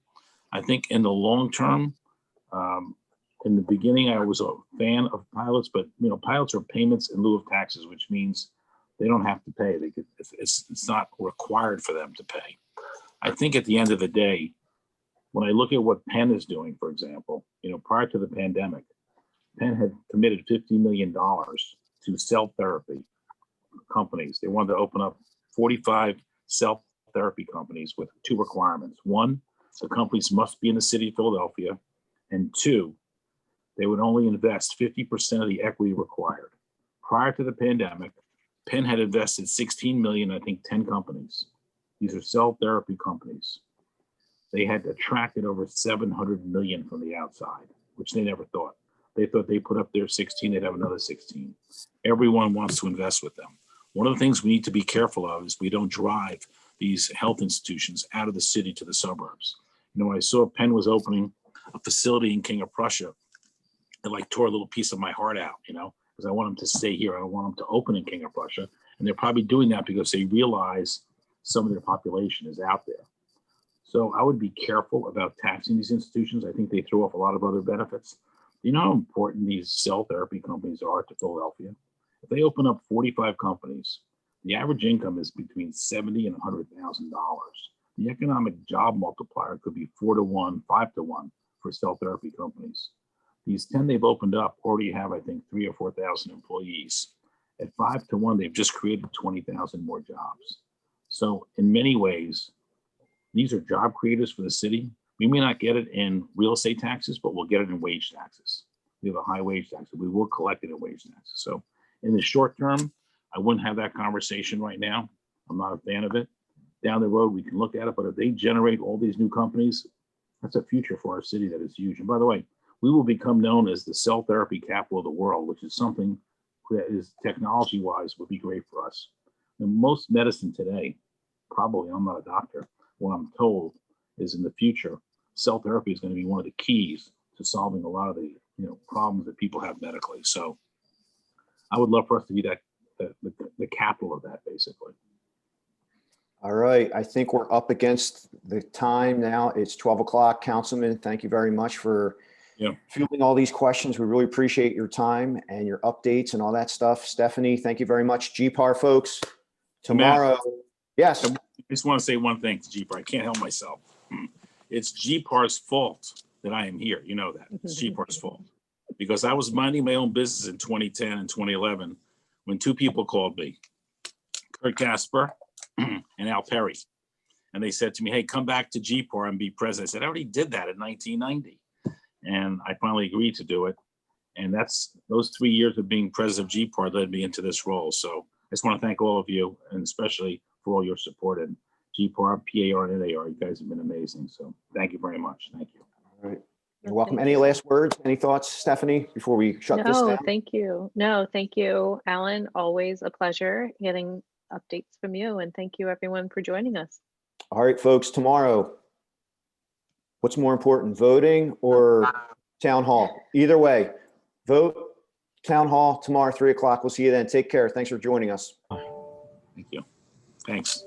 A: I think in the long term, in the beginning, I was a fan of pilots, but pilots are payments in lieu of taxes, which means they don't have to pay. It's not required for them to pay. I think at the end of the day, when I look at what Penn is doing, for example, prior to the pandemic, Penn had committed $50 million to cell therapy companies. They wanted to open up 45 cell therapy companies with 2 requirements. 1, the companies must be in the city of Philadelphia, and 2, they would only invest 50% of the equity required. Prior to the pandemic, Penn had invested 16 million, I think 10 companies. These are cell therapy companies. They had attracted over 700 million from the outside, which they never thought. They thought they put up their 16, they'd have another 16. Everyone wants to invest with them. One of the things we need to be careful of is we don't drive these health institutions out of the city to the suburbs. I saw Penn was opening a facility in King of Prussia. It tore a little piece of my heart out, because I want them to stay here. I don't want them to open in King of Prussia. And they're probably doing that because they realize some of their population is out there. So I would be careful about taxing these institutions. I think they throw off a lot of other benefits. You know how important these cell therapy companies are to Philadelphia? If they open up 45 companies, the average income is between $70,000 and $100,000. The economic job multiplier could be 4 to 1, 5 to 1 for cell therapy companies. These 10 they've opened up already have, I think, 3,000 or 4,000 employees. At 5 to 1, they've just created 20,000 more jobs. So in many ways, these are job creators for the city. We may not get it in real estate taxes, but we'll get it in wage taxes. We have a high wage tax, we will collect it in wage taxes. So in the short term, I wouldn't have that conversation right now. I'm not a fan of it. Down the road, we can look at it, but if they generate all these new companies, that's a future for our city that is huge. And by the way, we will become known as the cell therapy capital of the world, which is something that is technology-wise would be great for us. And most medicine today, probably, I'm not a doctor, what I'm told is in the future, cell therapy is going to be one of the keys to solving a lot of the problems that people have medically. So I would love for us to be the capital of that, basically.
C: All right, I think we're up against the time now. It's 12 o'clock. Councilman, thank you very much for fielding all these questions. We really appreciate your time and your updates and all that stuff. Stephanie, thank you very much. GPAR folks, tomorrow. Yes.
A: I just want to say one thing to GPAR. I can't help myself. It's GPAR's fault that I am here. You know that. It's GPAR's fault. Because I was minding my own business in 2010 and 2011 when 2 people called me, Kurt Casper and Al Perry. And they said to me, hey, come back to GPAR and be president. I said, I already did that in 1990. And I finally agreed to do it. And those 3 years of being president of GPAR led me into this role. So I just want to thank all of you, and especially for all your support in GPAR, PAR, and NAR. You guys have been amazing. So thank you very much. Thank you.
C: All right. You're welcome. Any last words? Any thoughts, Stephanie, before we shut this down?
B: No, thank you. No, thank you, Allan. Always a pleasure getting updates from you. And thank you, everyone, for joining us.
C: All right, folks, tomorrow, what's more important, voting or town hall? Either way, vote, town hall tomorrow, 3 o'clock. We'll see you then. Take care. Thanks for joining us.
A: Thank you. Thanks.